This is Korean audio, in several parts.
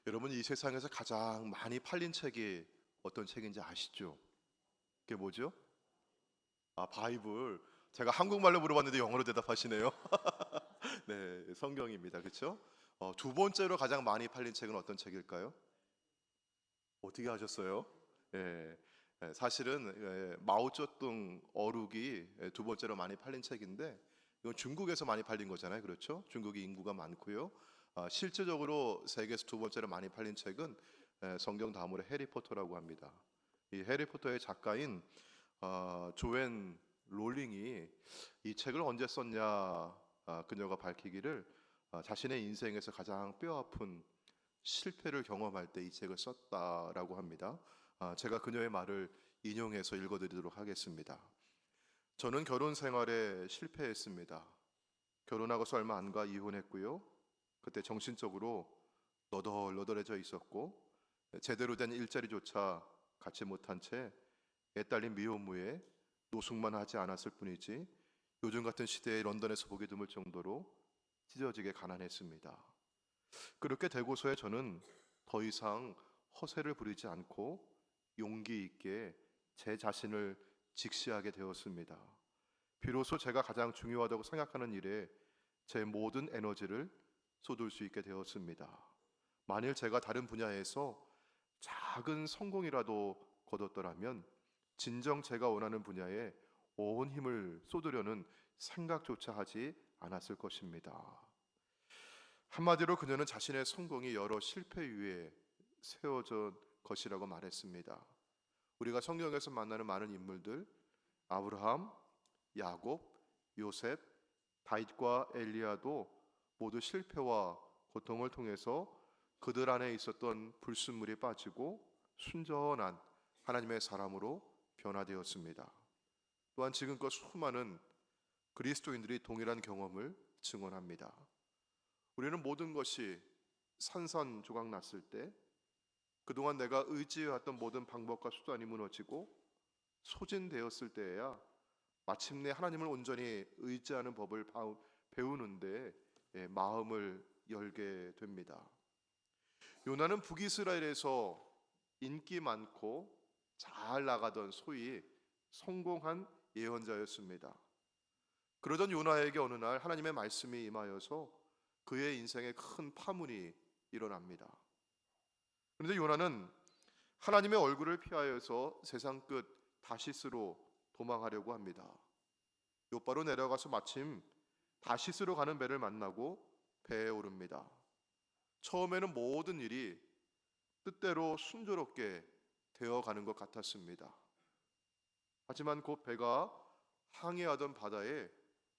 여러분, 이 세상에서 가장 많이 팔린 책이 어떤 책인지 아시죠? 그게 뭐죠? 바이블. 제가 한국말로 물어봤는데 영어로 대답하시네요. 네, 성경입니다. 그렇죠? 두 번째로 가장 많이 팔린 책은 어떤 책일까요? 어떻게 하셨어요? 예, 사실은 마오쩌둥 어록이 두 번째로 많이 팔린 책인데, 이건 중국에서 많이 팔린 거잖아요. 그렇죠? 중국이 인구가 많고요. 실제적으로 세계에서 두 번째로 많이 팔린 책은 성경 다음으로 해리포터라고 합니다. 이 해리포터의 작가인 조앤 롤링이 이 책을 언제 썼냐, 그녀가 밝히기를 자신의 인생에서 가장 뼈아픈 실패를 경험할 때 이 책을 썼다라고 합니다. 제가 그녀의 말을 인용해서 읽어드리도록 하겠습니다. 저는 결혼 생활에 실패했습니다. 결혼하고서 얼마 안 가 이혼했고요. 그때 정신적으로 너덜너덜해져 있었고, 제대로 된 일자리조차 갖지 못한 채 애딸린 미혼모에 노숙만 하지 않았을 뿐이지, 요즘 같은 시대에 런던에서 보기 드물 정도로 찢어지게 가난했습니다. 그렇게 되고서야 저는 더 이상 허세를 부리지 않고 용기 있게 제 자신을 직시하게 되었습니다. 비로소 제가 가장 중요하다고 생각하는 일에 제 모든 에너지를 쏟을 수 있게 되었습니다. 만일 제가 다른 분야에서 작은 성공이라도 거뒀더라면 진정 제가 원하는 분야에 온 힘을 쏟으려는 생각조차 하지 않았을 것입니다. 한마디로 그녀는 자신의 성공이 여러 실패 위에 세워진 것이라고 말했습니다. 우리가 성경에서 만나는 많은 인물들, 아브라함, 야곱, 요셉, 다윗과 엘리야도 모두 실패와 고통을 통해서 그들 안에 있었던 불순물이 빠지고 순전한 하나님의 사람으로 변화되었습니다. 또한 지금껏 수많은 그리스도인들이 동일한 경험을 증언합니다. 우리는 모든 것이 산산조각 났을 때, 그동안 내가 의지해왔던 모든 방법과 수단이 무너지고 소진되었을 때에야 마침내 하나님을 온전히 의지하는 법을 배우는데 마음을 열게 됩니다. 요나는 북이스라엘에서 인기 많고 잘 나가던 소위 성공한 예언자였습니다. 그러던 요나에게 어느 날 하나님의 말씀이 임하여서 그의 인생에 큰 파문이 일어납니다. 그런데 요나는 하나님의 얼굴을 피하여서 세상 끝 다시스로 도망하려고 합니다. 욥바로 내려가서 마침 다시스로 가는 배를 만나고 배에 오릅니다. 처음에는 모든 일이 뜻대로 순조롭게 되어가는 것 같았습니다. 하지만 곧 배가 항해하던 바다에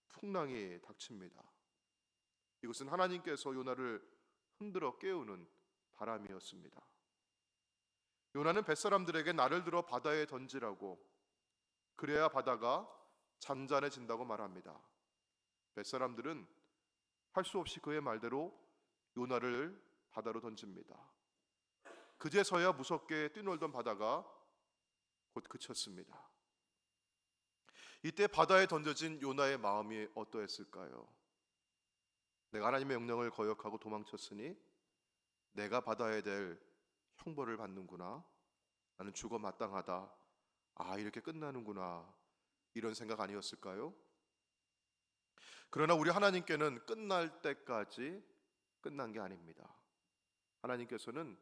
풍랑이 닥칩니다. 이것은 하나님께서 요나를 흔들어 깨우는 바람이었습니다. 요나는 뱃사람들에게 나를 들어 바다에 던지라고, 그래야 바다가 잔잔해진다고 말합니다. 뱃사람들은 할 수 없이 그의 말대로 요나를 바다로 던집니다. 그제서야 무섭게 뛰놀던 바다가 곧 그쳤습니다. 이때 바다에 던져진 요나의 마음이 어떠했을까요? 내가 하나님의 명령을 거역하고 도망쳤으니 내가 받아야 될 형벌을 받는구나. 나는 죽어 마땅하다. 이렇게 끝나는구나. 이런 생각 아니었을까요? 그러나 우리 하나님께는 끝날 때까지 끝난 게 아닙니다. 하나님께서는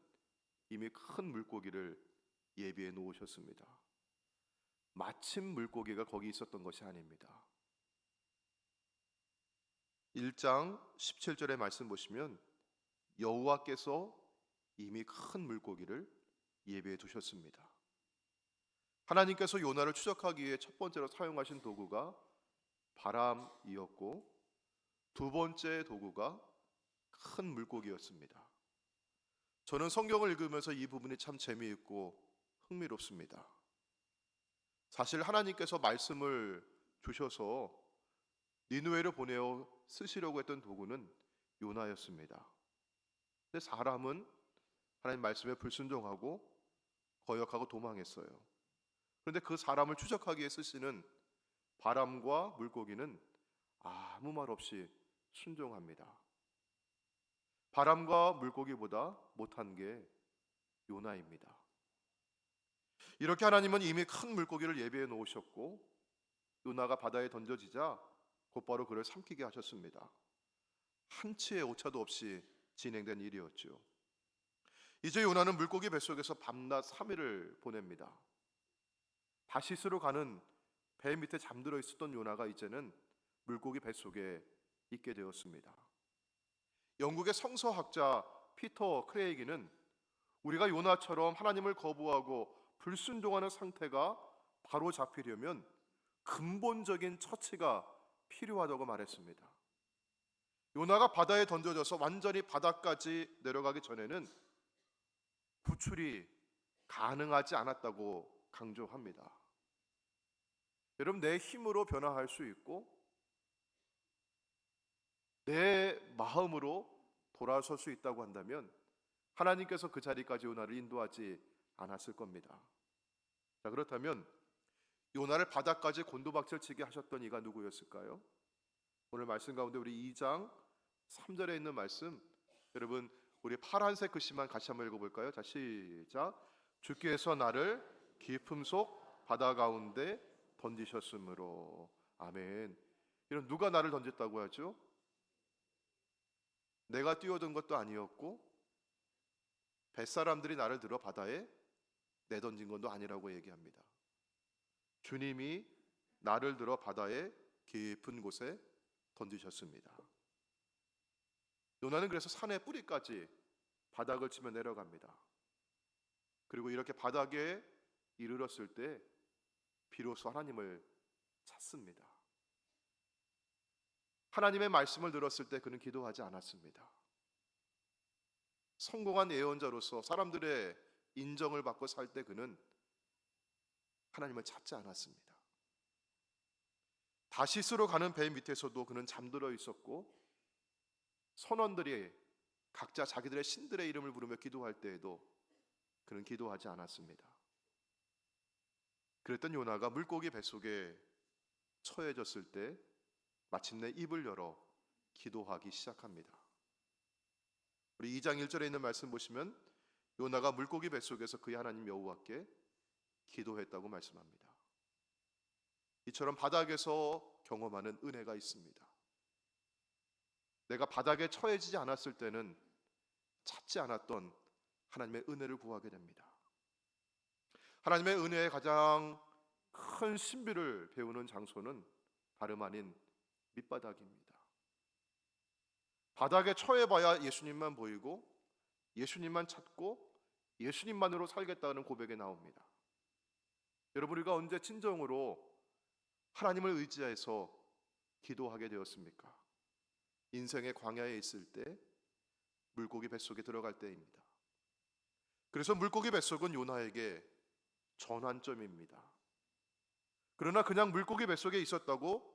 이미 큰 물고기를 예비해 놓으셨습니다. 마침 물고기가 거기 있었던 것이 아닙니다. 1장 17절의 말씀 보시면 여호와께서 이미 큰 물고기를 예비해 두셨습니다. 하나님께서 요나를 추적하기 위해 첫 번째로 사용하신 도구가 바람이었고, 두 번째 도구가 큰 물고기였습니다. 저는 성경을 읽으면서 이 부분이 참 재미있고 흥미롭습니다. 사실 하나님께서 말씀을 주셔서 니느웨를 보내어 쓰시려고 했던 도구는 요나였습니다. 근데 사람은 하나님 말씀에 불순종하고 거역하고 도망했어요. 그런데 그 사람을 추적하기 위해 쓰시는 바람과 물고기는 아무 말 없이 순종합니다. 바람과 물고기보다 못한 게 요나입니다. 이렇게 하나님은 이미 큰 물고기를 예비해 놓으셨고 요나가 바다에 던져지자 곧바로 그를 삼키게 하셨습니다. 한치의 오차도 없이 진행된 일이었죠. 이제 요나는 물고기 뱃속에서 밤낮 3일을 보냅니다. 다시스로 가는 배 밑에 잠들어 있었던 요나가 이제는 물고기 뱃속에 있게 되었습니다. 영국의 성서학자 피터 크레이기는 우리가 요나처럼 하나님을 거부하고 불순종하는 상태가 바로 잡히려면 근본적인 처치가 필요하다고 말했습니다. 요나가 바다에 던져져서 완전히 바다까지 내려가기 전에는 구출이 가능하지 않았다고 강조합니다. 여러분, 내 힘으로 변화할 수 있고 내 마음으로 돌아설 수 있다고 한다면 하나님께서 그 자리까지 요나를 인도하지 않았을 겁니다. 자, 그렇다면 요나를 바다까지 곤두박질 치게 하셨던 이가 누구였을까요? 오늘 말씀 가운데 우리 2장 3절에 있는 말씀, 여러분 우리 파란색 글씨만 같이 한번 읽어볼까요? 자, 시작. 주께서 나를 깊음 속 바다 가운데 던지셨으므로. 아멘. 이런, 누가 나를 던졌다고 하죠? 내가 뛰어든 것도 아니었고 뱃사람들이 나를 들어 바다에 내던진 것도 아니라고 얘기합니다. 주님이 나를 들어 바다의 깊은 곳에 던지셨습니다. 요나는 그래서 산의 뿌리까지 바닥을 치며 내려갑니다. 그리고 이렇게 바닥에 이르렀을 때 비로소 하나님을 찾습니다. 하나님의 말씀을 들었을 때 그는 기도하지 않았습니다. 성공한 예언자로서 사람들의 인정을 받고 살 때 그는 하나님을 찾지 않았습니다. 다시스로 가는 배 밑에서도 그는 잠들어 있었고 선원들이 각자 자기들의 신들의 이름을 부르며 기도할 때에도 그는 기도하지 않았습니다. 그랬던 요나가 물고기 뱃속에 처해졌을 때 마침내 입을 열어 기도하기 시작합니다. 우리 2장 1절에 있는 말씀 보시면 요나가 물고기 뱃속에서 그의 하나님 여호와께 기도했다고 말씀합니다. 이처럼 바닥에서 경험하는 은혜가 있습니다. 내가 바닥에 처해지지 않았을 때는 찾지 않았던 하나님의 은혜를 구하게 됩니다. 하나님의 은혜의 가장 큰 신비를 배우는 장소는 다름 아닌 밑바닥입니다. 바닥에 처해봐야 예수님만 보이고 예수님만 찾고 예수님만으로 살겠다는 고백이 나옵니다. 여러분, 우리가 언제 진정으로 하나님을 의지해서 기도하게 되었습니까? 인생의 광야에 있을 때, 물고기 뱃속에 들어갈 때입니다. 그래서 물고기 뱃속은 요나에게 전환점입니다. 그러나 그냥 물고기 뱃속에 있었다고,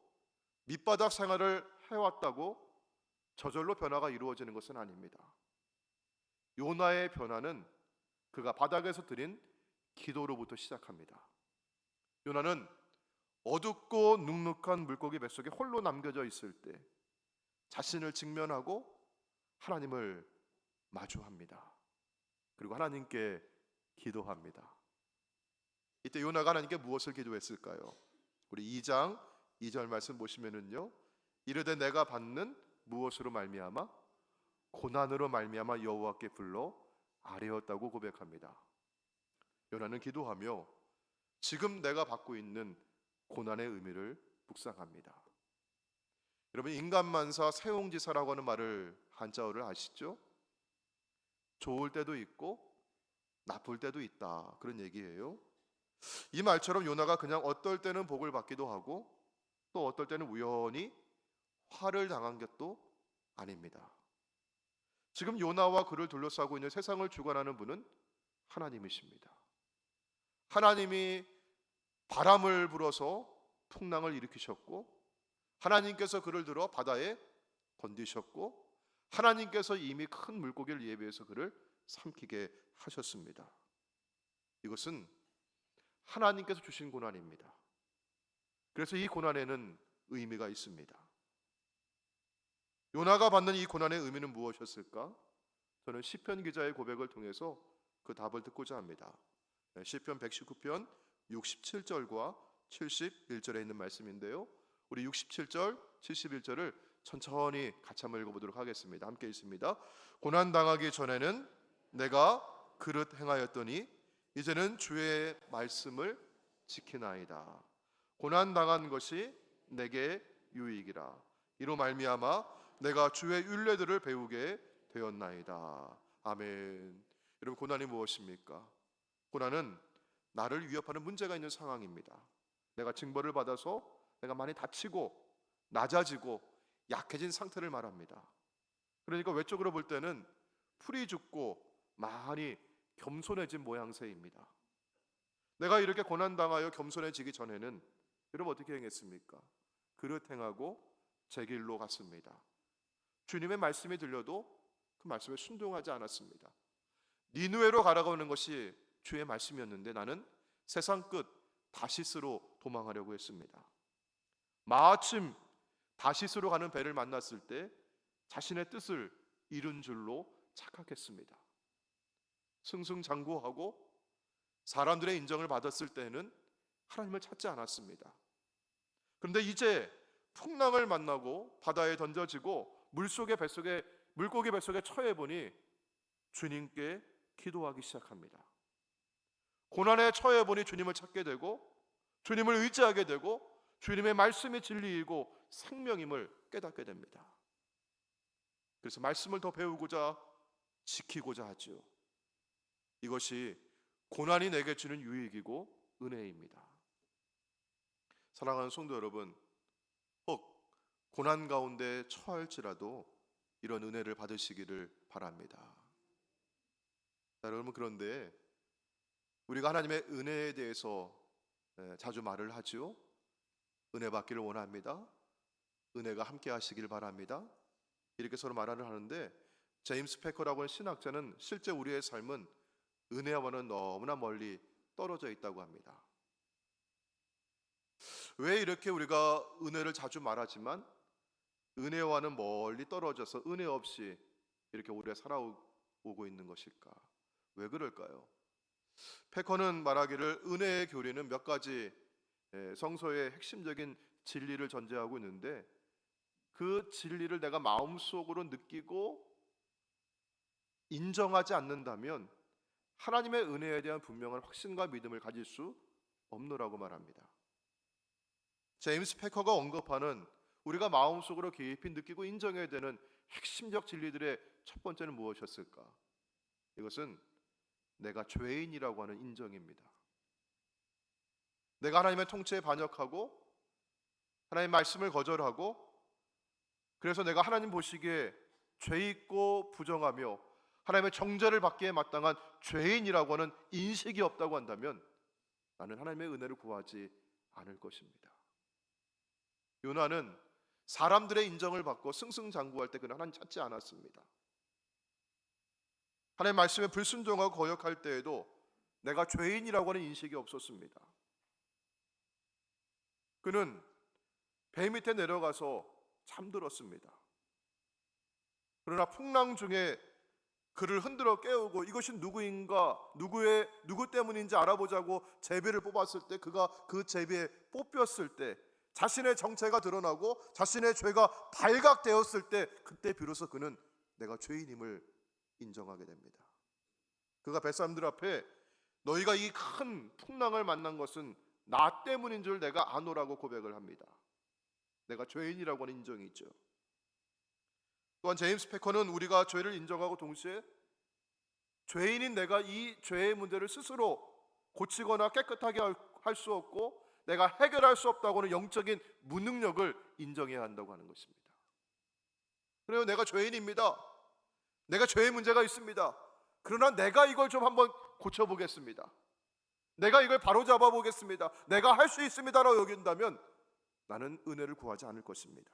밑바닥 생활을 해왔다고 저절로 변화가 이루어지는 것은 아닙니다. 요나의 변화는 그가 바닥에서 드린 기도로부터 시작합니다. 요나는 어둡고 눅눅한 물고기 뱃속에 홀로 남겨져 있을 때 자신을 직면하고 하나님을 마주합니다. 그리고 하나님께 기도합니다. 이때 요나가 하나님께 무엇을 기도했을까요? 우리 2장 2절 말씀 보시면은요, 이르되 내가 받는 무엇으로 말미암아? 고난으로 말미암아 여호와께 불러 아뢰었다고 고백합니다. 요나는 기도하며 지금 내가 받고 있는 고난의 의미를 묵상합니다. 여러분, 인간만사 세옹지사라고 하는 말을, 한자어를 아시죠? 좋을 때도 있고 나쁠 때도 있다, 그런 얘기예요. 이 말처럼 요나가 그냥 어떨 때는 복을 받기도 하고 또 어떨 때는 우연히 화를 당한 것도 아닙니다. 지금 요나와 그를 둘러싸고 있는 세상을 주관하는 분은 하나님이십니다. 하나님이 바람을 불어서 풍랑을 일으키셨고 하나님께서 그를 들어 바다에 던지셨고 하나님께서 이미 큰 물고기를 예비해서 그를 삼키게 하셨습니다. 이것은 하나님께서 주신 고난입니다. 그래서 이 고난에는 의미가 있습니다. 요나가 받는 이 고난의 의미는 무엇이었을까? 저는 시편 기자의 고백을 통해서 그 답을 듣고자 합니다. 시편 119편 67절과 71절에 있는 말씀인데요. 우리 67절, 71절을 천천히 같이 한번 읽어보도록 하겠습니다. 함께 있습니다. 고난 당하기 전에는 내가 그릇 행하였더니 이제는 주의 말씀을 지키나이다. 고난 당한 것이 내게 유익이라. 이로 말미암아 내가 주의 율례들을 배우게 되었나이다. 아멘. 여러분, 고난이 무엇입니까? 고난은 나를 위협하는 문제가 있는 상황입니다. 내가 징벌을 받아서 내가 많이 다치고 낮아지고 약해진 상태를 말합니다. 그러니까 외적으로 볼 때는 풀이 죽고 많이 겸손해진 모양새입니다. 내가 이렇게 고난당하여 겸손해지기 전에는 여러분 어떻게 행했습니까? 그릇 행하고 제 길로 갔습니다. 주님의 말씀이 들려도 그 말씀에 순종하지 않았습니다. 니느웨로 가라고 하는 것이 주의 말씀이었는데 나는 세상 끝 다시스로 도망하려고 했습니다. 마침 다시스로 가는 배를 만났을 때 자신의 뜻을 이룬 줄로 착각했습니다. 승승장구하고 사람들의 인정을 받았을 때는 하나님을 찾지 않았습니다. 그런데 이제 풍랑을 만나고 바다에 던져지고 물고기 뱃속에 처해 보니 주님께 기도하기 시작합니다. 고난에 처해 보니 주님을 찾게 되고 주님을 의지하게 되고 주님의 말씀이 진리이고 생명임을 깨닫게 됩니다. 그래서 말씀을 더 배우고자 지키고자 하죠. 이것이 고난이 내게 주는 유익이고 은혜입니다. 사랑하는 성도 여러분, 혹 고난 가운데 처할지라도 이런 은혜를 받으시기를 바랍니다. 자, 여러분, 그런데 우리가 하나님의 은혜에 대해서 자주 말을 하죠. 은혜 받기를 원합니다. 은혜가 함께 하시길 바랍니다. 이렇게 서로 말을 하는데 제임스 패커라고 하는 신학자는 실제 우리의 삶은 은혜와는 너무나 멀리 떨어져 있다고 합니다. 왜 이렇게 우리가 은혜를 자주 말하지만 은혜와는 멀리 떨어져서 은혜 없이 이렇게 오래 살아오고 있는 것일까? 왜 그럴까요? 패커는 말하기를 은혜의 교리는 몇 가지 성서의 핵심적인 진리를 전제하고 있는데 그 진리를 내가 마음속으로 느끼고 인정하지 않는다면 하나님의 은혜에 대한 분명한 확신과 믿음을 가질 수 없노라고 말합니다. 제임스 패커가 언급하는 우리가 마음속으로 깊이 느끼고 인정해야 되는 핵심적 진리들의 첫 번째는 무엇이었을까? 이것은 내가 죄인이라고 하는 인정입니다. 내가 하나님의 통치에 반역하고 하나님의 말씀을 거절하고 그래서 내가 하나님 보시기에 죄 있고 부정하며 하나님의 정죄를 받기에 마땅한 죄인이라고 하는 인식이 없다고 한다면 나는 하나님의 은혜를 구하지 않을 것입니다. 요나는 사람들의 인정을 받고 승승장구할 때 그는 하나님 찾지 않았습니다. 하나님의 말씀에 불순종하고 거역할 때에도 내가 죄인이라고 하는 인식이 없었습니다. 그는 배 밑에 내려가서 잠들었습니다. 그러나 풍랑 중에 그를 흔들어 깨우고 이것이 누구인가, 누구 때문인지 알아보자고 제비를 뽑았을 때 그가 그 제비에 뽑혔을 때 자신의 정체가 드러나고 자신의 죄가 발각되었을 때 그때 비로소 그는 내가 죄인임을 인정하게 됩니다. 그가 뱃사람들 앞에 너희가 이 큰 풍랑을 만난 것은 나 때문인 줄 내가 아노라고 고백을 합니다. 내가 죄인이라고 하는 인정이 있죠. 또한 제임스 패커는 우리가 죄를 인정하고 동시에 죄인인 내가 이 죄의 문제를 스스로 고치거나 깨끗하게 할 수 없고 내가 해결할 수 없다고 하는 영적인 무능력을 인정해야 한다고 하는 것입니다. 그래요, 내가 죄인입니다. 내가 죄의 문제가 있습니다. 그러나 내가 이걸 좀 한번 고쳐보겠습니다. 내가 이걸 바로잡아 보겠습니다. 내가 할 수 있습니다라고 여긴다면 나는 은혜를 구하지 않을 것입니다.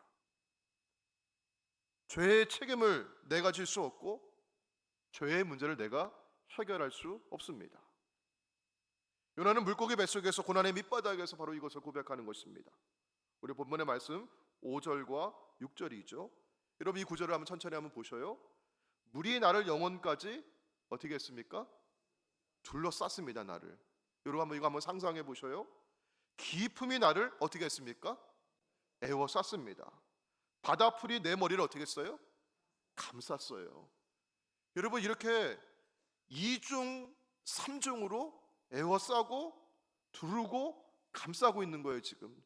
죄의 책임을 내가 질 수 없고 죄의 문제를 내가 해결할 수 없습니다. 요나는 물고기 뱃속에서 고난의 밑바닥에서 바로 이것을 고백하는 것입니다. 우리 본문의 말씀 5절과 6절이죠. 여러분 이 구절을 한번 천천히 한번 보셔요. 물이 나를 영혼까지 어떻게 했습니까? 둘러쌌습니다. 나를. 여러분 한번 이거 한번 상상해 보셔요. 깊음이 나를 어떻게 했습니까? 에워쌌습니다. 바다풀이 내 머리를 어떻게 했어요? 감쌌어요. 여러분 이렇게 이중 삼중으로 에워싸고 두르고 감싸고 있는 거예요 지금.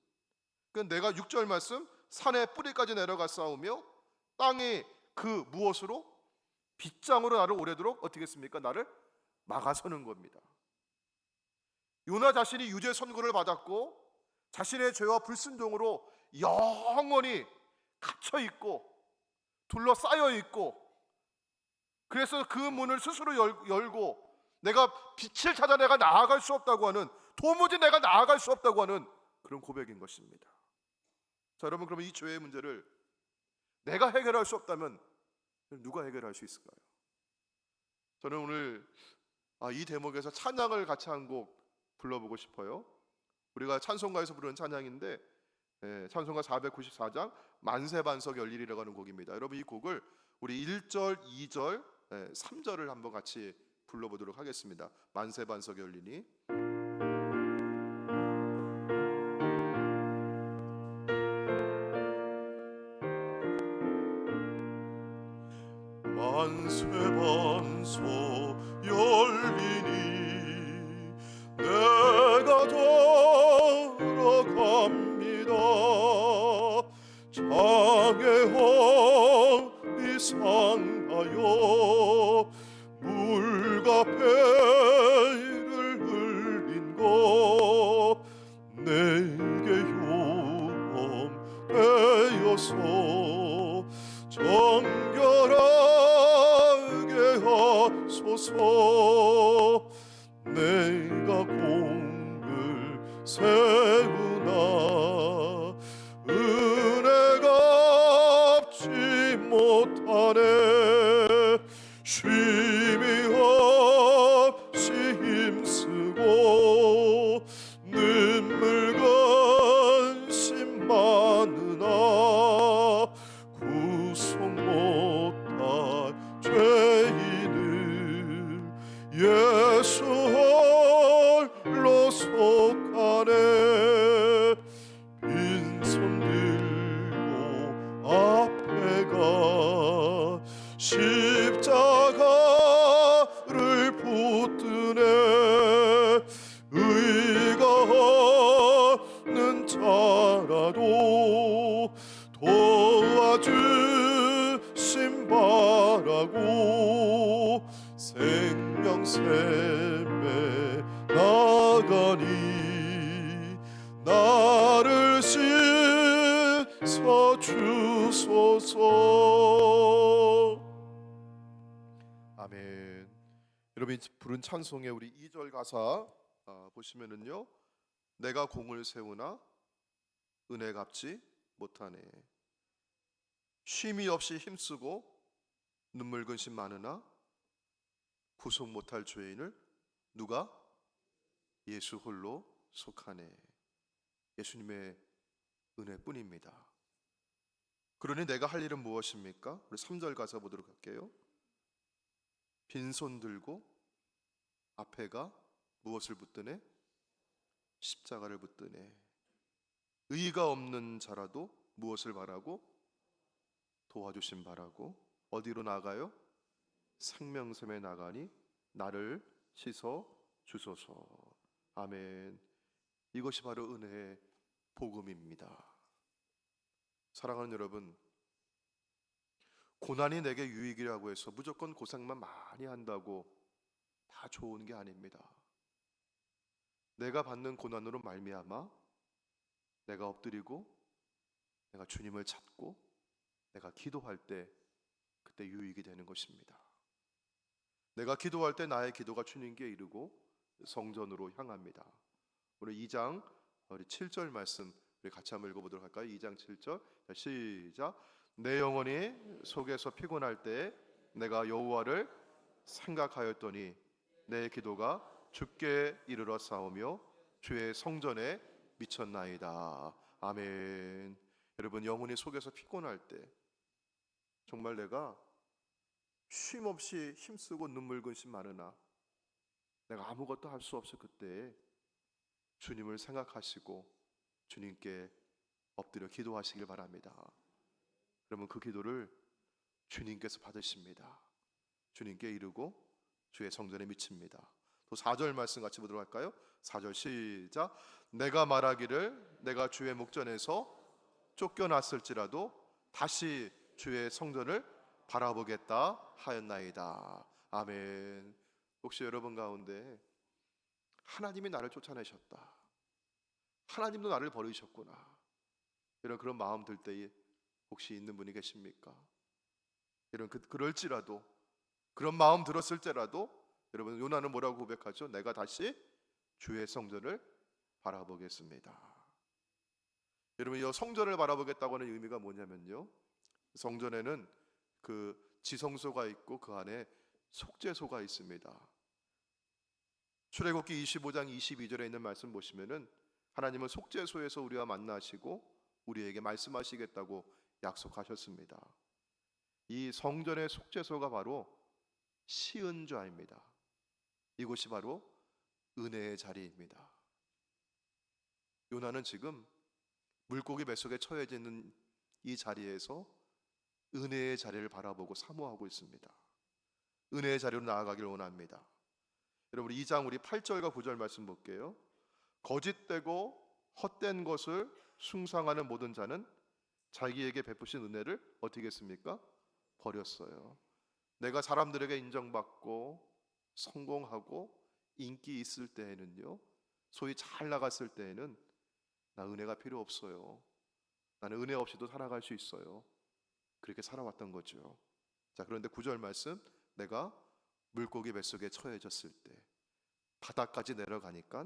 그러니까 내가 6절 말씀 산의 뿌리까지 내려가 싸우며 땅이 그 무엇으로? 빗장으로 나를 오래도록 어떻게 했습니까? 나를 막아서는 겁니다. 요나 자신이 유죄 선고를 받았고 자신의 죄와 불순종으로 영원히 갇혀 있고 둘러싸여 있고, 그래서 그 문을 스스로 열고 내가 빛을 찾아 내가 나아갈 수 없다고 하는, 도무지 내가 나아갈 수 없다고 하는 그런 고백인 것입니다. 자 여러분, 그러면 이 죄의 문제를 내가 해결할 수 없다면 누가 해결할 수 있을까요? 저는 오늘 이 대목에서 찬양을 같이 한 곡 불러보고 싶어요. 우리가 찬송가에서 부르는 찬양인데 찬송가 494장 만세반석 열리리라고 하는 곡입니다. 여러분 이 곡을 우리 1절, 2절, 3절을 한번 같이 불러보도록 하겠습니다. 만세반석 열리니. 만세반석 열리니 내가 돌아갑니다. 장애허이 상하여 물과 배를 흘린 것 내게 용되어서 정결하게 하소서. 내가 공을 세우나 은혜가 갚지 못하네. 쉼이 없이 힘쓰고 눈물 근심 많으나 구속 못할 죄인은 예수 홀로 속하네. 빈손 들고 앞에 가 십자가를 붙드네. 의가 없는 자라도 도와주심 바라고 생명샘에 나가니 나를 씻어 주소서. 아멘. 여러분 부른 찬송의 우리 2절 가사 보시면은요, 내가 공을 세우나 은혜 갚지 못하네. 쉼이 없이 힘쓰고 눈물 근심 많으나 구속 못할 죄인을 누가? 예수 홀로 속하네. 예수님의 은혜뿐입니다. 그러니 내가 할 일은 무엇입니까? 우리 3절 가사 보도록 할게요. 빈손 들고 앞에가 무엇을 붙드네? 십자가를 붙드네. 의가 없는 자라도 무엇을 바라고? 도와주심 바라고. 어디로 나가요? 생명샘에 나가니 나를 씻어 주소서. 아멘. 이것이 바로 은혜의 복음입니다. 사랑하는 여러분, 고난이 내게 유익이라고 해서 무조건 고생만 많이 한다고 다 좋은 게 아닙니다. 내가 받는 고난으로 말미암아 내가 엎드리고 내가 주님을 찾고 내가 기도할 때 그때 유익이 되는 것입니다. 내가 기도할 때 나의 기도가 주님께 이르고 성전으로 향합니다. 오늘 2장 우리 7절 말씀 우리 같이 한번 읽어보도록 할까요? 2장 7절 시작. 내 영혼이 속에서 피곤할 때 내가 여호와를 생각하였더니 내 기도가 주께 이르러 싸우며 주의 성전에 미쳤나이다. 아멘. 여러분 영혼이 속에서 피곤할 때 정말 내가 쉼없이 힘쓰고 눈물 근심 많으나 내가 아무것도 할 수 없을 그때 주님을 생각하시고 주님께 엎드려 기도하시길 바랍니다. 그러면 그 기도를 주님께서 받으십니다. 주님께 이르고 주의 성전에 미칩니다. 또 4절 말씀 같이 보도록 할까요? 4절 시작. 내가 말하기를 내가 주의 목전에서 쫓겨났을지라도 다시 주의 성전을 바라보겠다 하였나이다. 아멘. 혹시 여러분 가운데 하나님이 나를 쫓아내셨다, 하나님도 나를 버리셨구나, 이런 그런 마음 들 때에 혹시 있는 분이 계십니까? 이런 그럴지라도, 그런 마음 들었을 때라도 여러분, 요나는 뭐라고 고백하죠? 내가 다시 주의 성전을 바라보겠습니다. 여러분, 이 성전을 바라보겠다고 하는 의미가 뭐냐면요, 성전에는 그 지성소가 있고 그 안에 속죄소가 있습니다. 출애굽기 25장 22절에 있는 말씀 보시면은 하나님은 속죄소에서 우리와 만나시고 우리에게 말씀하시겠다고 약속하셨습니다. 이 성전의 속죄소가 바로 시은좌입니다. 이곳이 바로 은혜의 자리입니다. 요나는 지금 물고기 뱃속에 처해져 있는 이 자리에서 은혜의 자리를 바라보고 사모하고 있습니다. 은혜의 자리로 나아가길 원합니다. 여러분, 2장 우리 8절과 9절 말씀 볼게요. 거짓되고 헛된 것을 숭상하는 모든 자는 자기에게 베푸신 은혜를 어떻게 했습니까? 버렸어요. 내가 사람들에게 인정받고 성공하고 인기 있을 때에는요, 소위 잘 나갔을 때에는 나 은혜가 필요 없어요, 나는 은혜 없이도 살아갈 수 있어요, 그렇게 살아왔던 거죠. 자, 그런데 9절 말씀, 내가 물고기 뱃속에 처해졌을 때 바닥까지 내려가니까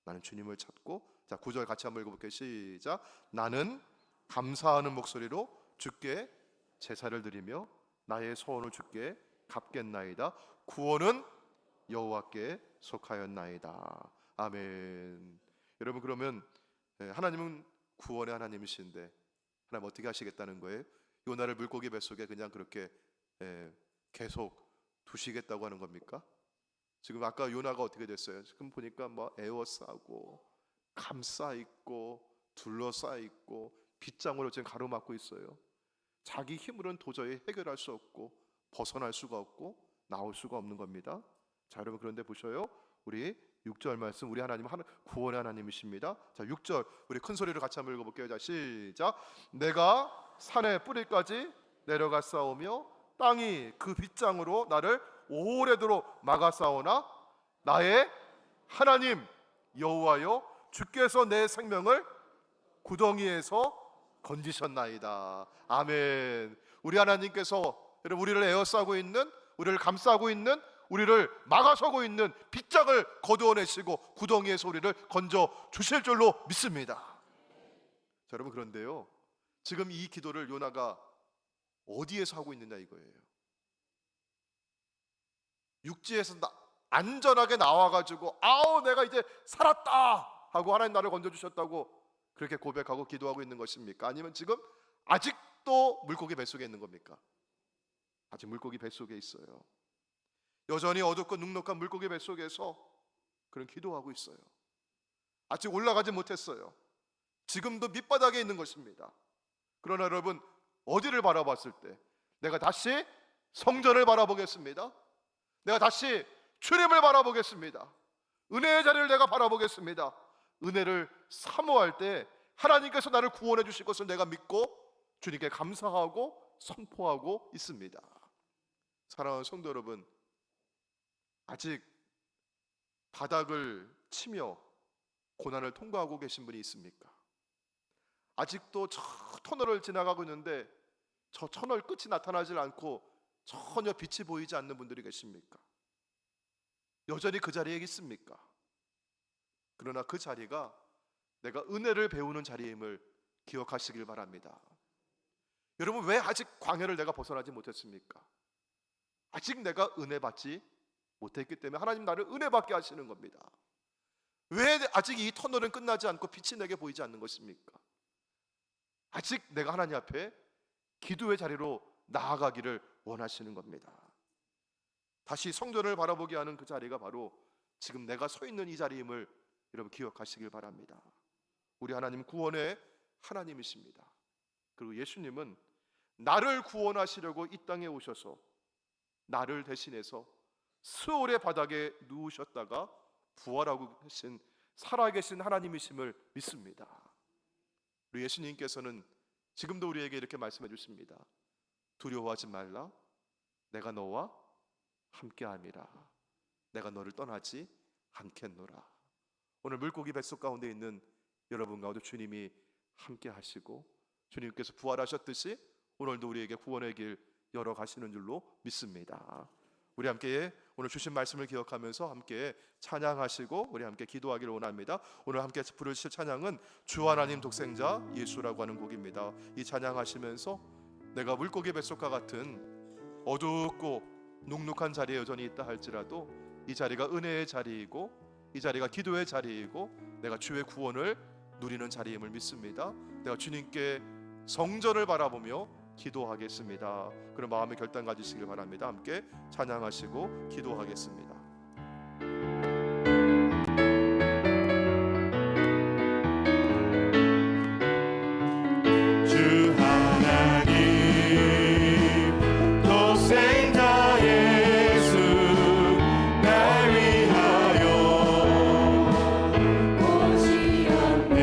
나는 주님을 찾고, 자 9절 같이 한번 읽어볼게요. 시작. 나는 감사하는 목소리로 주께 제사를 드리며 나의 소원을 주께 갚겠나이다. 구원은 여호와께 속하였나이다. 아멘. 여러분, 그러면 하나님은 구원의 하나님이신데 하나님 어떻게 하시겠다는 거예요? 요나를 물고기 뱃속에 그냥 그렇게 계속 두시겠다고 하는 겁니까? 지금 아까 요나가 어떻게 됐어요? 지금 보니까 뭐 에워싸고 감싸 있고 둘러싸 있고 빗장으로 지금 가로막고 있어요. 자기 힘으로는 도저히 해결할 수 없고 벗어날 수가 없고 나올 수가 없는 겁니다. 자, 여러분, 그런데 보셔요, 우리 6절 말씀, 우리 하나님은 구원의 하나님이십니다. 자, 6절 우리 큰 소리로 같이 한번 읽어볼게요. 자, 시작. 내가 산의 뿌리까지 내려가 싸우며 땅이 그 빗장으로 나를 오래도록 막아 싸우나 나의 하나님 여호와여, 주께서 내 생명을 구덩이에서 건지셨나이다. 아멘. 우리 하나님께서 여러분, 우리를 에워싸고 있는, 우리를 감싸고 있는, 우리를 막아서고 있는 빗장을 거두어내시고 구덩이에서 우리를 건져 주실 줄로 믿습니다. 자, 여러분, 그런데요, 지금 이 기도를 요나가 어디에서 하고 있느냐 이거예요. 육지에서 안전하게 나와가지고 아우 내가 이제 살았다 하고 하나님 나를 건져주셨다고 그렇게 고백하고 기도하고 있는 것입니까? 아니면 지금 아직도 물고기 뱃속에 있는 겁니까? 아직 물고기 뱃속에 있어요. 여전히 어둡고 눅눅한 물고기 뱃속에서 그런 기도하고 있어요. 아직 올라가지 못했어요. 지금도 밑바닥에 있는 것입니다. 그러나 여러분, 어디를 바라봤을 때 내가 다시 성전을 바라보겠습니다, 내가 다시 주님을 바라보겠습니다, 은혜의 자리를 내가 바라보겠습니다, 은혜를 사모할 때 하나님께서 나를 구원해 주실 것을 내가 믿고 주님께 감사하고 선포하고 있습니다. 사랑하는 성도 여러분, 아직 바닥을 치며 고난을 통과하고 계신 분이 있습니까? 아직도 저 터널을 지나가고 있는데 저 터널 끝이 나타나질 않고 전혀 빛이 보이지 않는 분들이 계십니까? 여전히 그 자리에 있습니까? 그러나 그 자리가 내가 은혜를 배우는 자리임을 기억하시길 바랍니다. 여러분, 왜 아직 광야를 내가 벗어나지 못했습니까? 아직 내가 은혜 받지 못했기 때문에 하나님 나를 은혜 받게 하시는 겁니다. 왜 아직 이 터널은 끝나지 않고 빛이 내게 보이지 않는 것입니까? 아직 내가 하나님 앞에 기도의 자리로 나아가기를 원하시는 겁니다. 다시 성전을 바라보게 하는 그 자리가 바로 지금 내가 서 있는 이 자리임을 여러분 기억하시길 바랍니다. 우리 하나님 구원의 하나님이십니다. 그리고 예수님은 나를 구원하시려고 이 땅에 오셔서 나를 대신해서 스올의 바닥에 누우셨다가 부활하고 계신 살아계신 하나님이심을 믿습니다. 우리 예수님께서는 지금도 우리에게 이렇게 말씀해 주십니다. 두려워하지 말라. 내가 너와 함께함이라. 내가 너를 떠나지 않겠노라. 오늘 물고기 뱃속 가운데 있는 여러분 가운데 주님이 함께 하시고 주님께서 부활하셨듯이 오늘도 우리에게 구원의 길 열어가시는 줄로 믿습니다. 우리 함께 오늘 주신 말씀을 기억하면서 함께 찬양하시고 우리 함께 기도하기를 원합니다. 오늘 함께 부르실 찬양은 주 하나님 독생자 예수라고 하는 곡입니다. 이 찬양하시면서 내가 물고기 뱃속과 같은 어둡고 눅눅한 자리에 여전히 있다 할지라도 이 자리가 은혜의 자리이고 이 자리가 기도의 자리이고 내가 주의 구원을 누리는 자리임을 믿습니다. 내가 주님께 성전을 바라보며 기도하겠습니다. 그런 마음의 결단 가지시길 바랍니다. 함께 찬양하시고 기도하겠습니다. 주 하나님 독생자 예수 날 위하여 오시었네.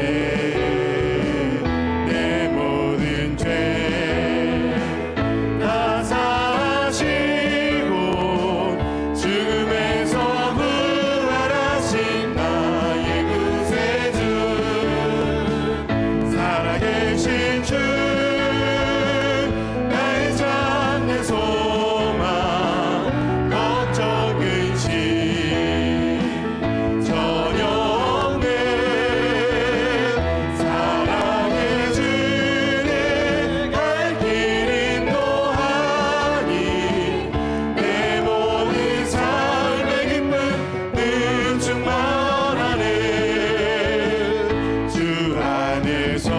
내 모든 죄 다 사하시고 죽음에서 부활하신 나의 구세주 살아계신 주 나의 참된 소망 걱정 근심 전혀 없네. 사랑의 주님 갈 길 인도하니 내 모든 삶의 기쁨 늘 충만하네. 주 안에서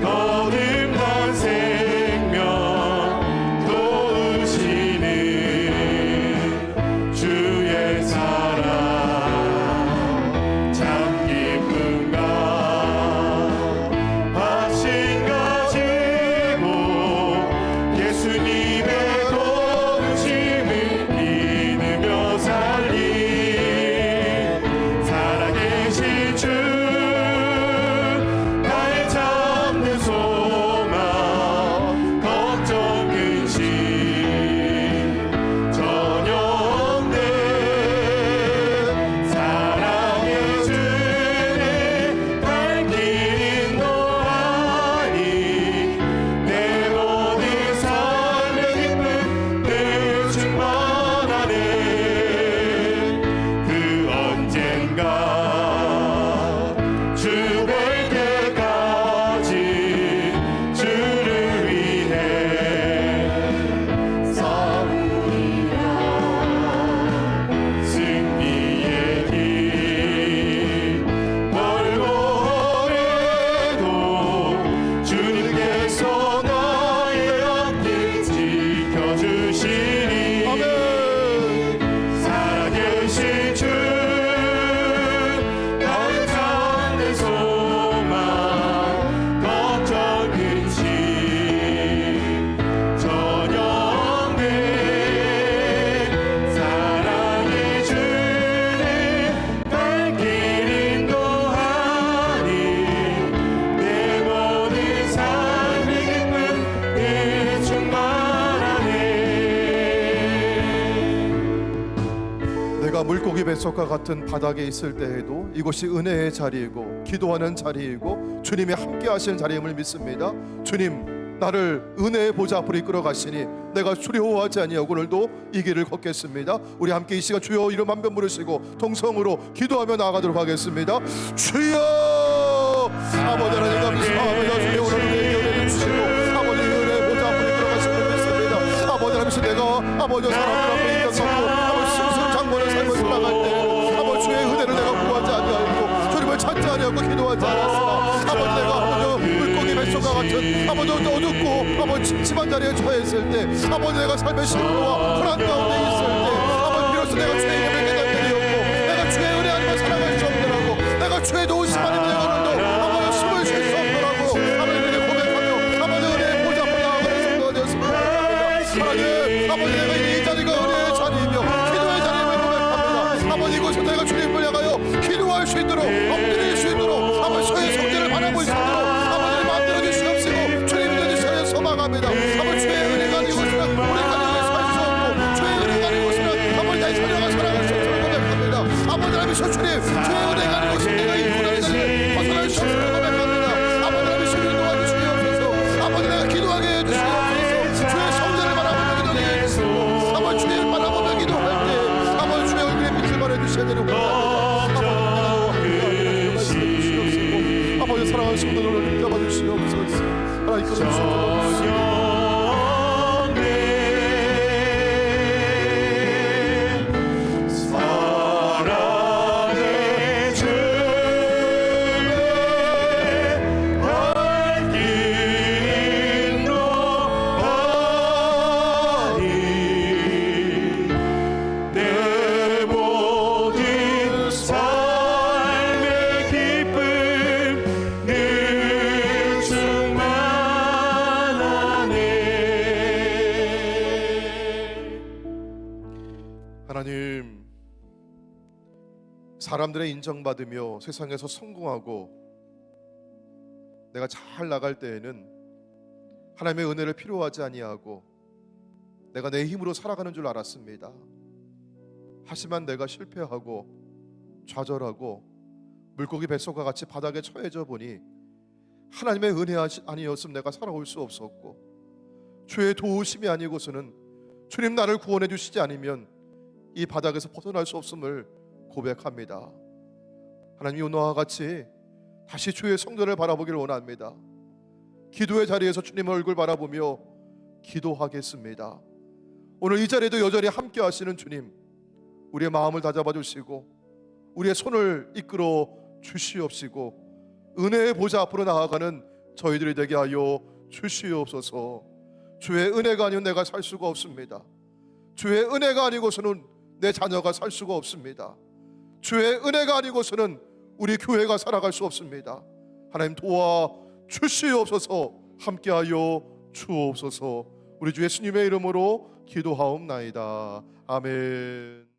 거듭난 생명 도우시는 주의 사랑 참 기쁨과 확신 가지고 예수님의 도우심을 믿으며 살리 살아계신 주 나의 참된 소망 걱정 근심 전혀 없네. 사랑의 주님 갈 길 인도하니 내 모든 삶의 기쁨 늘 충만하네. 그 언젠가 주 뵐 때까지 주를 위해 싸우리라. 승리의 길 멀고 험해도 주님께서 나의 앞길 지켜주시니 살아계신 주 나의 참된 소망 걱정 근심 전혀 없네. 사랑의 주님 갈 길 인도하니 내 모든 삶의 기쁨 늘 충만하네. 내가 물고기 뱃속과 같은 바닥에 있을 때에도 이곳이 은혜의 자리이고 기도하는 자리이고 주님이 함께 하시는 자리임을 믿습니다. 주님 나를 은혜의 보좌 앞으로 이끌어 가시니 내가 두려워하지 아니하고 오늘도 이 길을 걷겠습니다. 우리 함께 이 시간 주여 이름 한 번 부르시고 통성으로 기도하며 나아가도록 하겠습니다. 주여 아버지 하나님 감사합니다. 주여 오늘 우리에게 은혜를 주시고 아버지 은혜의 보좌 앞으로 이끌어 가시는 믿습니다. 아버지 하나님 내가 아버지 사람들 앞에 인정받고 아버지 승승 장군의 삶을 살아갈 때 아버지 주의 은혜를 내가 구하지 아니하고 주님을 찾지 아니하고 기도하지 않았으나 아버지 내가 아버지 물고기 뱃속과 같은 아버지 어둡고 아버지 침침한 자리에 처했을 때, 아버지 내가 삶의 실패와 불안 가운데 있을 때, 아버지 비로소 내가 주의 이름을 깨닫게 되었고, 내가 주의 은혜 아니면 살아갈 수 없더라고, 내가 주의 도우심 아니면 내가 오늘도 아버지 숨을 쉴 수 없더라고 아버지에게 고백하며 아버지 은혜의 보좌 앞에 나아가는 성도가 되었습니다. 하나님 아버지 내가 이 자리가 은혜의 자리이며 기도의 자리임을 고백합니다. 아버지 이곳에 내가 주님을 향하여 기도할 수 있도록, 엎드릴 수 있도록, 아버지 저의 성전을 바라볼 수 있도록 아버지를 만들어 주시옵시고 주님 이루시는 소망합니다. 아버지 주의 은혜가 아닌 곳은 우리 가정에 살 수 없고, 주의 은혜가 아닌 곳은 아버지 나의 자녀가 살아갈 수 없음을 고백합니다. 아버지 하나님 주님 주의 은혜가 아닌 곳은 내가 이 고난의 자리에 벗어날 수 없음을 고백합니다. 아버지 하나님 주님 도와주시옵소서. 아버지 내가 기도하게 해주시옵소서. 주의 성전을 바라보며 기도하게 해주시고, 아버지 주의 바라보며 기도할 때 아버지 주의 얼굴에 빛을 발해주셔야 되는 아버지 사랑하는 성도들을 붙잡아 주시옵소서. 하나님 이끌어 주시옵소서. 하나님, 사람들의 인정받으며 세상에서 성공하고 내가 잘 나갈 때에는 하나님의 은혜를 필요하지 아니하고 내가 내 힘으로 살아가는 줄 알았습니다. 하지만 내가 실패하고 좌절하고 물고기 뱃속과 같이 바닥에 처해져 보니 하나님의 은혜 아니었으면 내가 살아올 수 없었고, 주의 도우심이 아니고서는 주님 나를 구원해 주시지 않으면 이 바닥에서 벗어날 수 없음을 고백합니다. 하나님 오늘과 같이 다시 주의 성전을 바라보기를 원합니다. 기도의 자리에서 주님의 얼굴 바라보며 기도하겠습니다. 오늘 이 자리에도 여전히 함께 하시는 주님, 우리의 마음을 다잡아 주시고 우리의 손을 이끌어 주시옵시고 은혜의 보좌 앞으로 나아가는 저희들이 되게 하여 주시옵소서. 주의 은혜가 아니면 내가 살 수가 없습니다. 주의 은혜가 아니고서는 내 자녀가 살 수가 없습니다. 주의 은혜가 아니고서는 우리 교회가 살아갈 수 없습니다. 하나님 도와 주시옵소서. 함께하여 주옵소서. 우리 주 예수님의 이름으로 기도하옵나이다. 아멘.